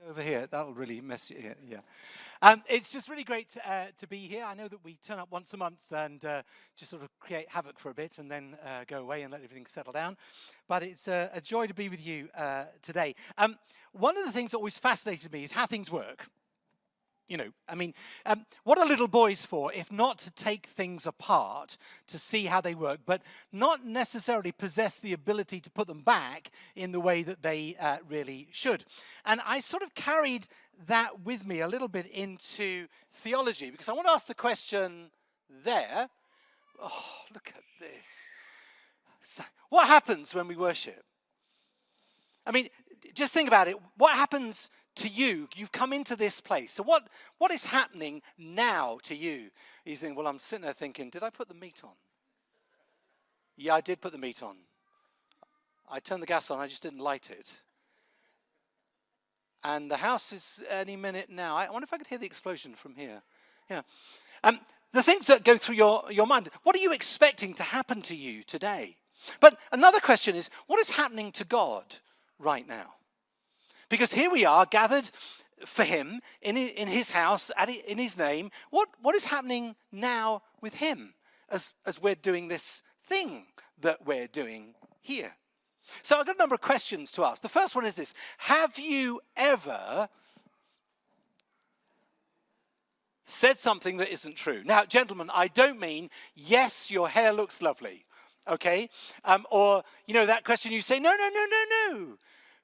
over here. That'll really mess you. Yeah. It's just really great to be here. I know that we turn up once a month and just sort of create havoc for a bit and then go away and let everything settle down. But it's a joy to be with you today. One of the things that always fascinated me is how things work. You know, I mean, what are little boys for if not to take things apart to see how they work, but not necessarily possess the ability to put them back in the way that they really should? And I sort of carried that with me a little bit into theology, because I want to ask the question there. Oh, look at this. So, what happens when we worship? I mean, just think about it. What happens to you? You've come into this place. So what is happening now to you? He's thinking, well, I'm sitting there thinking, did I put the meat on? Yeah, I did put the meat on. I turned the gas on, I just didn't light it. And the house is any minute now. I wonder if I could hear the explosion from here. Yeah. The things that go through your mind, what are you expecting to happen to you today? But another question is, what is happening to God right now? Because here we are gathered for him in his house, in his name. What is happening now with him as we're doing this thing that we're doing here? So I've got a number of questions to ask. The first one is this: have you ever said something that isn't true? Now, gentlemen, I don't mean, yes, your hair looks lovely, okay? Or, you know, that question you say, no.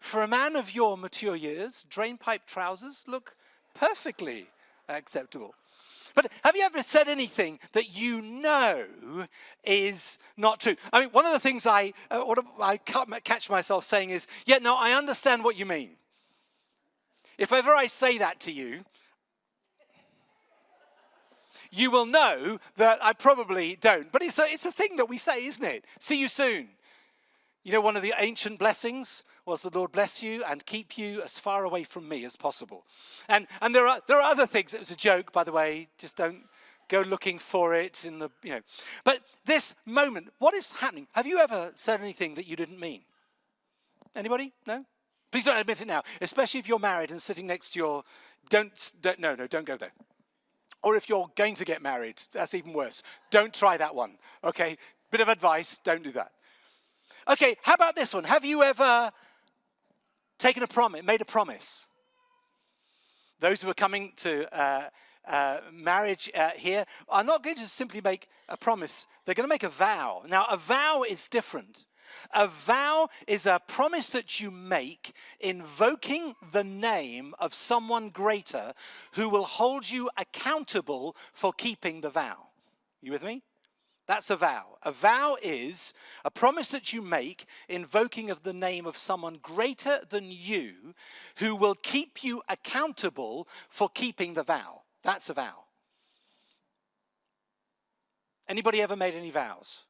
For a man of your mature years, drainpipe trousers look perfectly acceptable. But have you ever said anything that you know is not true? I mean, one of the things I catch myself saying is, yeah, no, I understand what you mean. If ever I say that to you, you will know that I probably don't. But it's a thing that we say, isn't it? See you soon. You know, one of the ancient blessings was the Lord bless you and keep you as far away from me as possible. And there are other things. It was a joke, by the way. Just don't go looking for it in the, you know. But this moment, what is happening? Have you ever said anything that you didn't mean? Anybody? No? Please don't admit it now, especially if you're married and sitting next to your, don't go there. Or if you're going to get married, that's even worse. Don't try that one, okay? Bit of advice, don't do that. Okay, how about this one? Have you ever taken a promise, made a promise? Those who are coming to marriage here are not going to simply make a promise. They're going to make a vow. Now, a vow is different. A vow is a promise that you make invoking the name of someone greater who will hold you accountable for keeping the vow. You with me? That's a vow. A vow is a promise that you make invoking of the name of someone greater than you who will keep you accountable for keeping the vow. That's a vow. Anybody ever made any vows?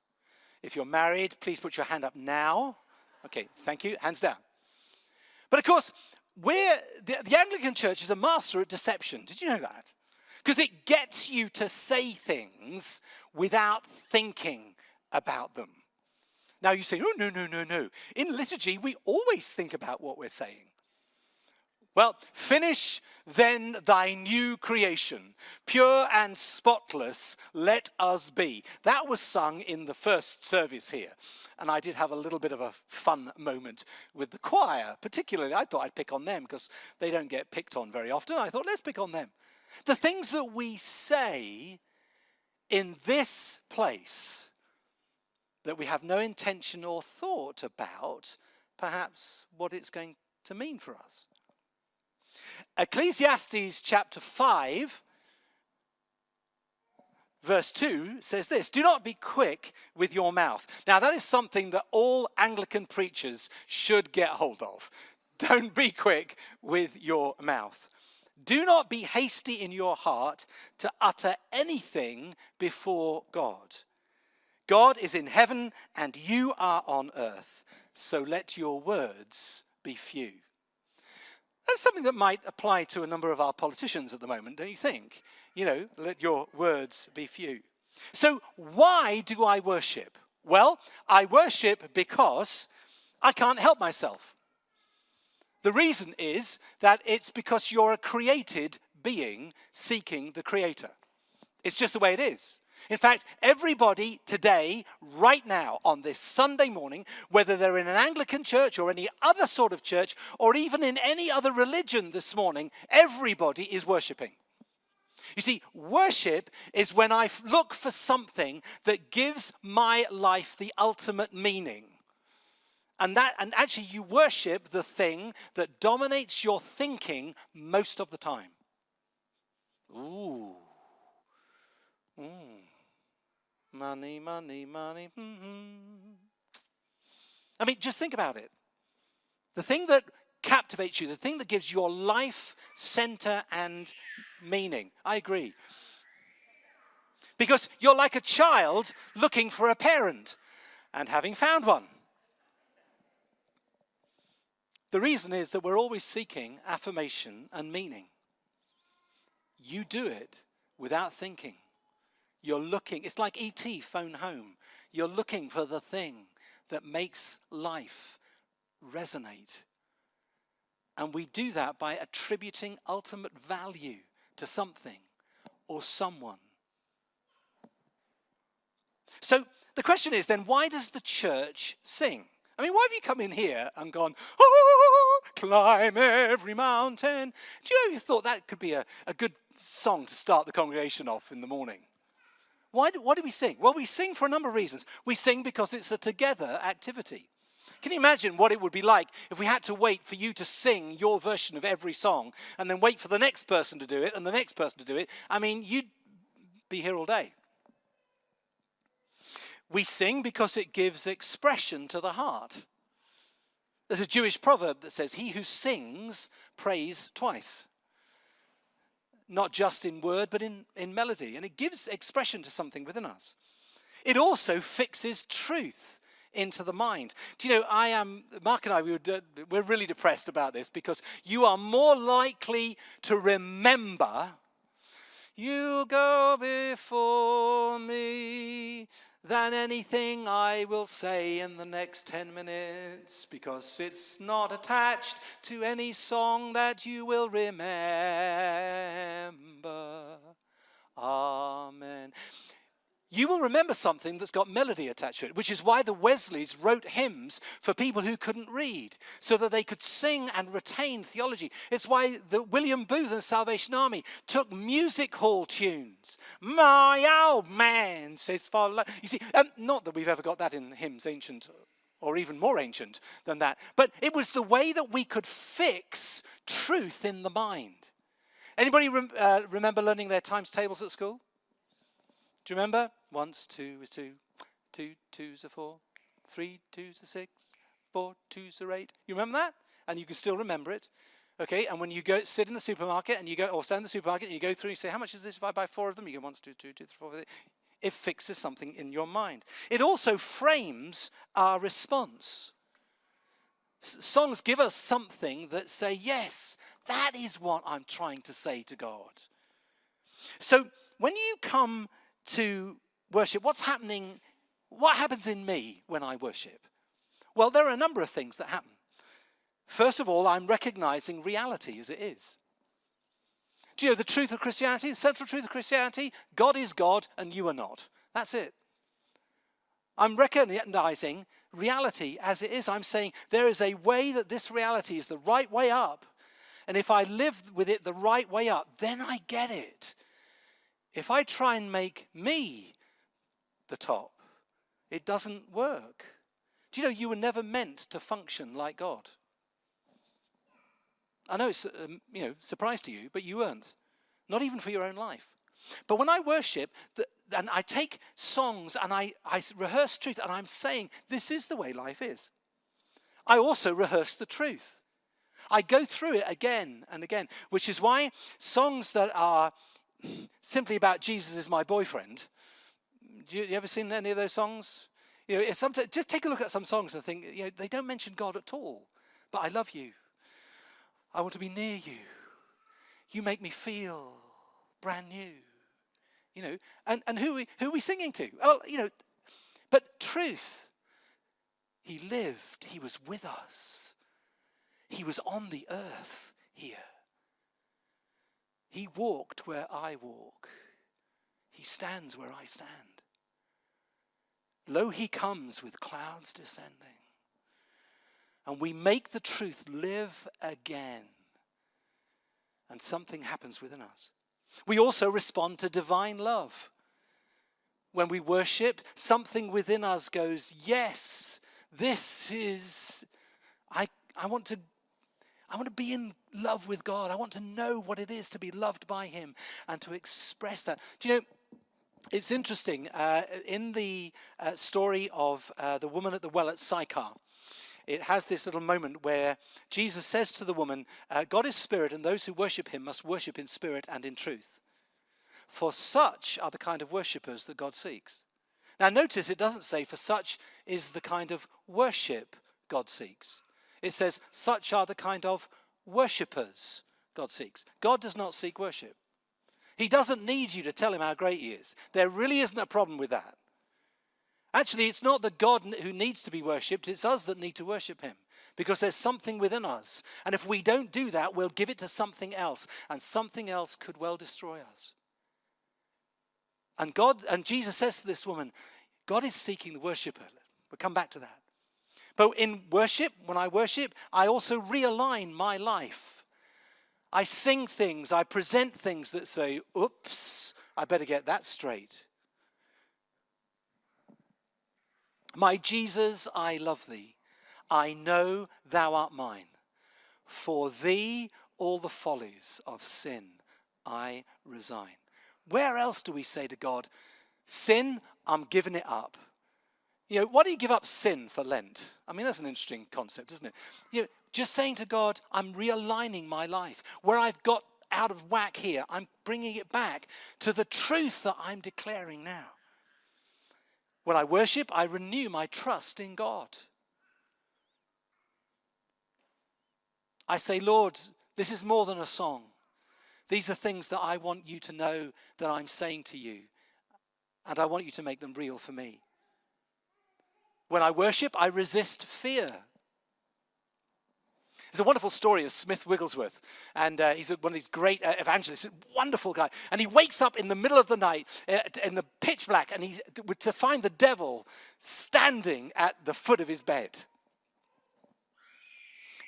If you're married, please put your hand up now. Okay, thank you. Hands down. But of course, the Anglican Church is a master at deception. Did you know that? Because it gets you to say things without thinking about them. Now you say, oh, no. In liturgy, we always think about what we're saying. Well, finish then thy new creation, pure and spotless, let us be. That was sung in the first service here. And I did have a little bit of a fun moment with the choir, particularly. I thought I'd pick on them because they don't get picked on very often. I thought, let's pick on them. The things that we say in this place that we have no intention or thought about, perhaps what it's going to mean for us. Ecclesiastes chapter 5, verse 2 says this: do not be quick with your mouth. Now that is something that all Anglican preachers should get hold of. Don't be quick with your mouth. Do not be hasty in your heart to utter anything before God. God is in heaven and you are on earth, so let your words be few. That's something that might apply to a number of our politicians at the moment, don't you think? You know, let your words be few. So why do I worship? Well, I worship because I can't help myself. The reason is that it's because you're a created being seeking the Creator. It's just the way it is. In fact, everybody today, right now, on this Sunday morning, whether they're in an Anglican church or any other sort of church, or even in any other religion this morning, everybody is worshipping. You see, worship is when I look for something that gives my life the ultimate meaning. And actually you worship the thing that dominates your thinking most of the time. Ooh. Money, money, money. I mean, just think about it. The thing that captivates you, the thing that gives your life center and meaning. I agree. Because you're like a child looking for a parent and having found one. The reason is that we're always seeking affirmation and meaning. You do it without thinking. You're looking, it's like E.T. Phone Home. You're looking for the thing that makes life resonate. And we do that by attributing ultimate value to something or someone. So the question is then, why does the church sing? I mean, why have you come in here and gone, oh, climb every mountain? Do you know, you thought that could be a good song to start the congregation off in the morning? Why do we sing? Well, we sing for a number of reasons. We sing because it's a together activity. Can you imagine what it would be like if we had to wait for you to sing your version of every song and then wait for the next person to do it and the next person to do it? I mean, you'd be here all day. We sing because it gives expression to the heart. There's a Jewish proverb that says, he who sings prays twice. Not just in word, but in melody. And it gives expression to something within us. It also fixes truth into the mind. Do you know, Mark and I, we're really depressed about this because you are more likely to remember, you go before me, than anything I will say in the next 10 minutes, because it's not attached to any song that you will remember. Amen. You will remember something that's got melody attached to it, which is why the Wesleys wrote hymns for people who couldn't read, so that they could sing and retain theology. It's why the William Booth and the Salvation Army took music hall tunes. My old man says for love. You see, not that we've ever got that in hymns ancient, or even more ancient than that, but it was the way that we could fix truth in the mind. Anybody remember learning their times tables at school? Do you remember? 1 2 is 2, 2 2s are 4, 3 2s are 6, 4 2s are 8. You remember that? And you can still remember it. Okay, and when you go sit in the supermarket and you go, or stand in the supermarket and you go through and you say, how much is this if I buy 4 of them? You go 1 2 2 2 3 4 5. It fixes something in your mind. It also frames our response. Songs give us something that say, yes, that is what I'm trying to say to God. So when you come to worship, what happens in me when I worship? Well, there are a number of things that happen. First of all, I'm recognizing reality as it is. Do you know the truth of Christianity, the central truth of Christianity? God is God and you are not. That's it. I'm recognizing reality as it is. I'm saying there is a way that this reality is the right way up. And if I live with it the right way up, then I get it. If I try and make me the top, it doesn't work. Do you know you were never meant to function like God? I know it's surprise to you, but you weren't. Not even for your own life. But when I worship, and I take songs and I rehearse truth, and I'm saying this is the way life is. I also rehearse the truth. I go through it again and again, which is why songs that are simply about Jesus is my boyfriend. You ever seen any of those songs? You know, sometimes just take a look at some songs and think, you know, they don't mention God at all. But I love you. I want to be near you. You make me feel brand new. You know, and who are we singing to? Oh, you know, but truth. He lived. He was with us. He was on the earth here. He walked where I walk. He stands where I stand. Lo, he comes with clouds descending. And we make the truth live again. And something happens within us. We also respond to divine love. When we worship, something within us goes, yes, this is, I want to be in love with God. I want to know what it is to be loved by him and to express that. Do you know, it's interesting, in the story of the woman at the well at Sychar, it has this little moment where Jesus says to the woman, God is spirit, and those who worship him must worship in spirit and in truth. For such are the kind of worshippers that God seeks. Now notice it doesn't say for such is the kind of worship God seeks. It says such are the kind of worshippers God seeks. God does not seek worship. He doesn't need you to tell him how great he is. There really isn't a problem with that. Actually, it's not the God who needs to be worshipped, it's us that need to worship him. Because there's something within us. And if we don't do that, we'll give it to something else. And something else could well destroy us. And Jesus says to this woman, God is seeking the worshipper. We'll come back to that. But in worship, when I worship, I also realign my life. I sing things, I present things that say, oops, I better get that straight. My Jesus, I love thee. I know thou art mine. For thee all the follies of sin I resign. Where else do we say to God, sin, I'm giving it up? You know, why do you give up sin for Lent? I mean, that's an interesting concept, isn't it? You know, just saying to God, I'm realigning my life. Where I've got out of whack here, I'm bringing it back to the truth that I'm declaring now. When I worship, I renew my trust in God. I say, Lord, this is more than a song. These are things that I want you to know that I'm saying to you. And I want you to make them real for me. When I worship, I resist fear. There's a wonderful story of Smith Wigglesworth. And he's one of these great evangelists, a wonderful guy. And he wakes up in the middle of the night in the pitch black and he's to find the devil standing at the foot of his bed.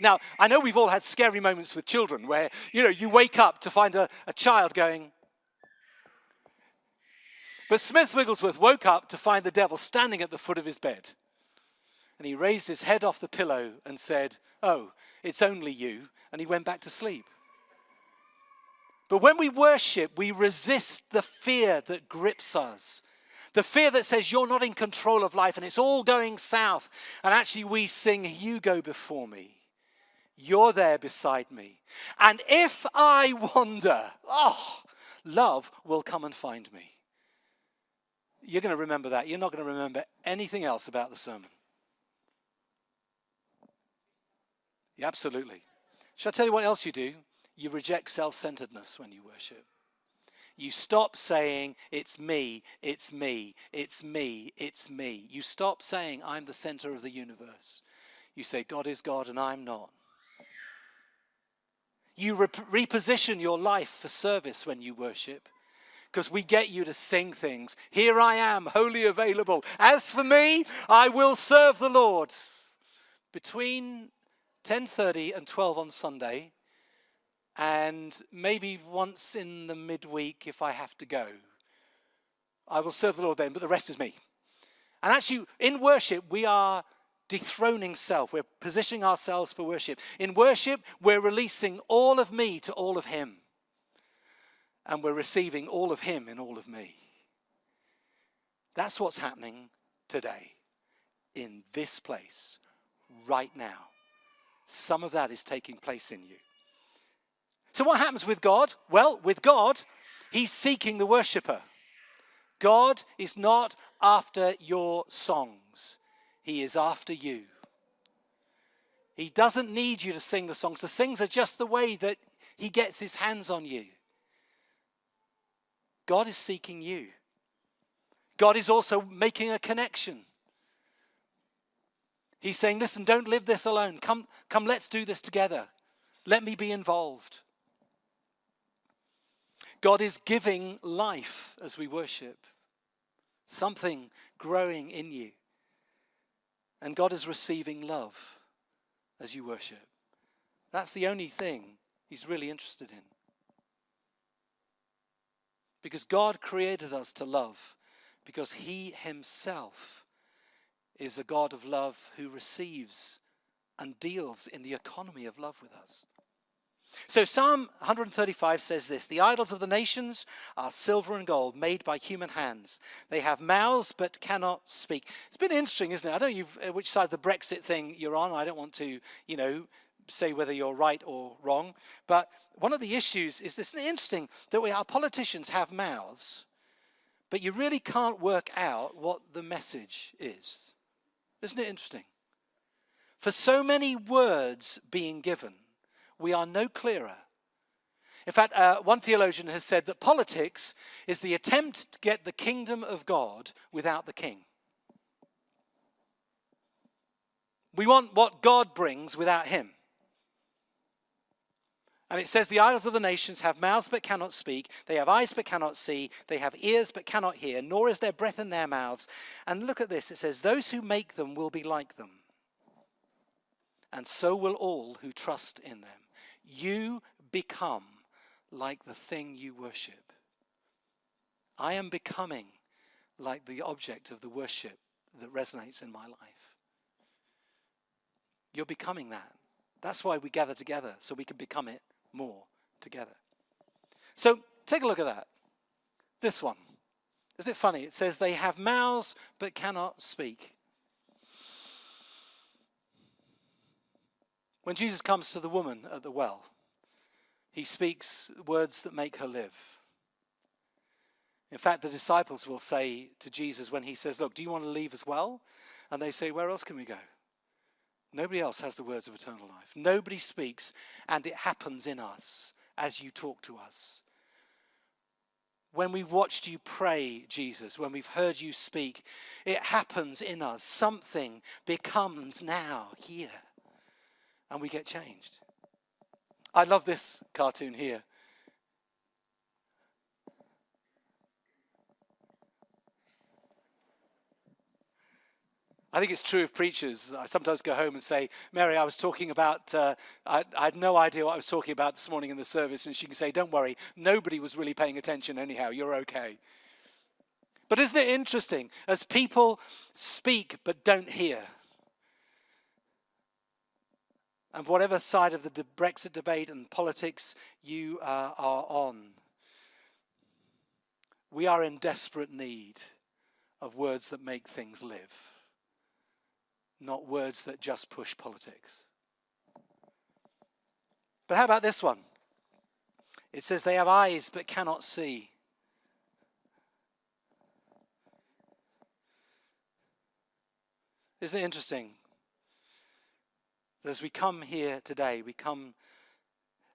Now, I know we've all had scary moments with children where, you wake up to find a child going. But Smith Wigglesworth woke up to find the devil standing at the foot of his bed. And he raised his head off the pillow and said, oh, it's only you. And he went back to sleep. But when we worship, we resist the fear that grips us. The fear that says you're not in control of life and it's all going south. And actually we sing, you go before me. You're there beside me. And if I wander, love will come and find me. You're going to remember that. You're not going to remember anything else about the sermon. Yeah, absolutely. Shall I tell you what else you do? You reject self-centeredness when you worship. You stop saying, it's me, it's me, it's me, it's me. You stop saying, I'm the center of the universe. You say, God is God and I'm not. You reposition your life for service when you worship. Because we get you to sing things. Here I am, wholly available. As for me, I will serve the Lord. Between 10:30 and 12 on Sunday, and maybe once in the midweek if I have to go, I will serve the Lord then, but the rest is me. And actually, in worship, we are dethroning self. We're positioning ourselves for worship. In worship, we're releasing all of me to all of him. And we're receiving all of him in all of me. That's what's happening today, in this place, right now. Some of that is taking place in you. So what happens with God? Well, with God, he's seeking the worshiper. God is not after your songs. He is after you. He doesn't need you to sing the songs. The songs are just the way that he gets his hands on you. God is seeking you. God is also making a connection. He's saying, listen, don't live this alone. Come, let's do this together. Let me be involved. God is giving life as we worship. Something growing in you. And God is receiving love as you worship. That's the only thing he's really interested in. Because God created us to love, because he himself is a God of love who receives and deals in the economy of love with us. So Psalm 135 says this: the idols of the nations are silver and gold made by human hands. They have mouths but cannot speak. It's been interesting, isn't it? I don't know which side of the Brexit thing you're on. I don't want to, say whether you're right or wrong. But one of the issues is this: isn't it interesting that our politicians have mouths, but you really can't work out what the message is? Isn't it interesting? For so many words being given, we are no clearer. In fact, one theologian has said that politics is the attempt to get the kingdom of God without the king. We want what God brings without him. And it says the idols of the nations have mouths but cannot speak. They have eyes but cannot see. They have ears but cannot hear, nor is there breath in their mouths. And look at this. It says, those who make them will be like them. And so will all who trust in them. You become like the thing you worship. I am becoming like the object of the worship that resonates in my life. You're becoming that. That's why we gather together, so we can become it more together. So take a look at that. This one. Isn't it funny? It says they have mouths but cannot speak. When Jesus comes to the woman at the well, he speaks words that make her live. In fact, the disciples will say to Jesus when he says, look, do you want to leave as well? And they say, where else can we go? Nobody else has the words of eternal life. Nobody speaks, and it happens in us as you talk to us. When we've watched you pray, Jesus, when we've heard you speak, it happens in us. Something becomes now here. And we get changed. I love this cartoon here. I think it's true of preachers. I sometimes go home and say, Mary, I was talking about, I had no idea what I was talking about this morning in the service. And she can say, don't worry, nobody was really paying attention anyhow. You're okay. But isn't it interesting? As people speak but don't hear, and whatever side of the Brexit debate and politics you are on, we are in desperate need of words that make things live, not words that just push politics. But how about this one? It says they have eyes but cannot see. Isn't it interesting? As we come here today,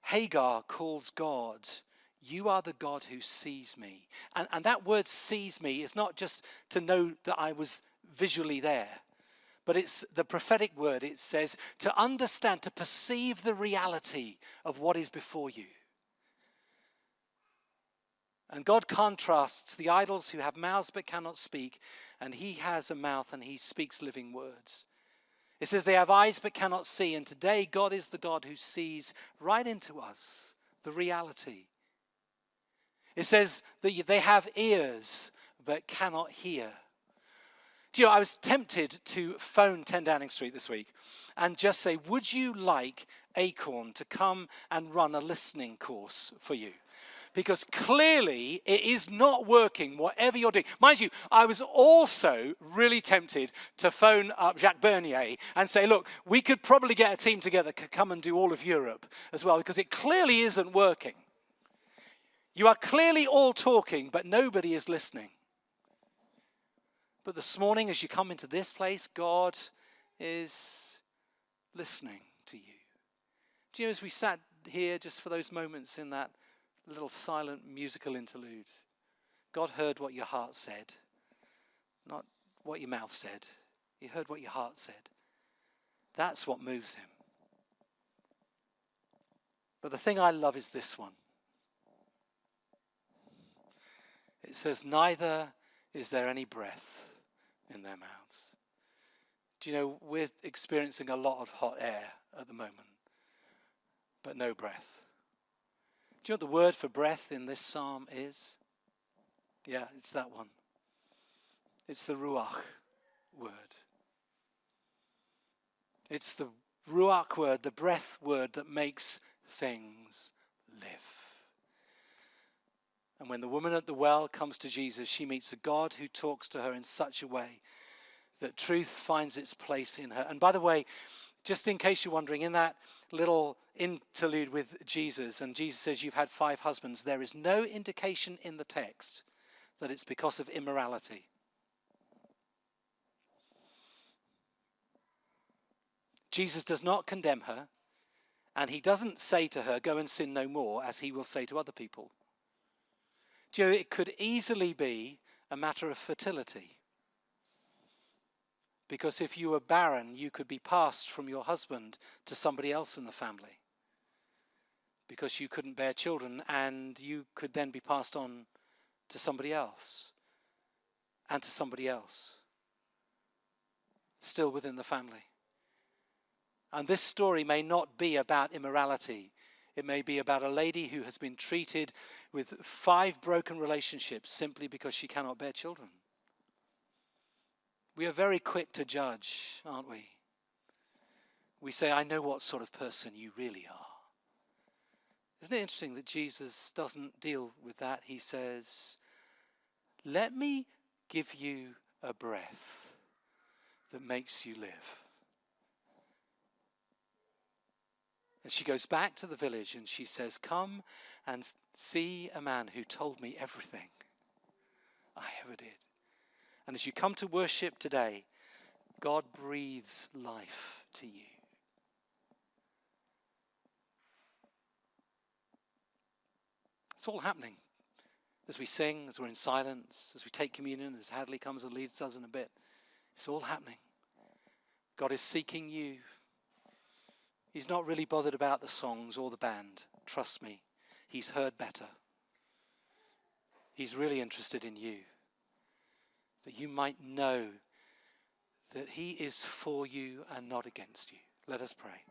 Hagar calls God, you are the God who sees me. And that word sees me is not just to know that I was visually there, but it's the prophetic word. It says to understand, to perceive the reality of what is before you. And God contrasts the idols who have mouths but cannot speak, and he has a mouth and he speaks living words. It says they have eyes but cannot see, and today God is the God who sees right into us, the reality. It says that they have ears but cannot hear. Do you know, I was tempted to phone 10 Downing Street this week and just say, would you like Acorn to come and run a listening course for you? Because clearly it is not working, whatever you're doing. Mind you, I was also really tempted to phone up Jacques Bernier and say, look, we could probably get a team together to come and do all of Europe as well, because it clearly isn't working. You are clearly all talking, but nobody is listening. But this morning, as you come into this place, God is listening to you. Do you know, as we sat here just for those moments in that little silent musical interlude, God heard what your heart said, not what your mouth said. He heard what your heart said. That's what moves him. But the thing I love is this one. It says, neither is there any breath in their mouths. Do you know, we're experiencing a lot of hot air at the moment, but no breath. Do you know what the word for breath in this psalm is? Yeah, it's that one. It's the ruach word. It's the ruach word, the breath word that makes things live. And when the woman at the well comes to Jesus, she meets a God who talks to her in such a way that truth finds its place in her. And by the way, just in case you're wondering, in that little interlude with Jesus, and Jesus says you've had 5 husbands, there is no indication in the text that it's because of immorality. Jesus does not condemn her, and he doesn't say to her, go and sin no more, as he will say to other people. Do you know, it could easily be a matter of fertility. Because if you were barren, you could be passed from your husband to somebody else in the family. Because you couldn't bear children, and you could then be passed on to somebody else. And to somebody else. Still within the family. And this story may not be about immorality. It may be about a lady who has been treated with 5 broken relationships simply because she cannot bear children. We are very quick to judge, aren't we? We say, I know what sort of person you really are. Isn't it interesting that Jesus doesn't deal with that? He says, let me give you a breath that makes you live. And she goes back to the village and she says, come and see a man who told me everything I ever did. And as you come to worship today, God breathes life to you. It's all happening as we sing, as we're in silence, as we take communion, as Hadley comes and leads us in a bit. It's all happening. God is seeking you. He's not really bothered about the songs or the band. Trust me, he's heard better. He's really interested in you. That you might know that he is for you and not against you. Let us pray.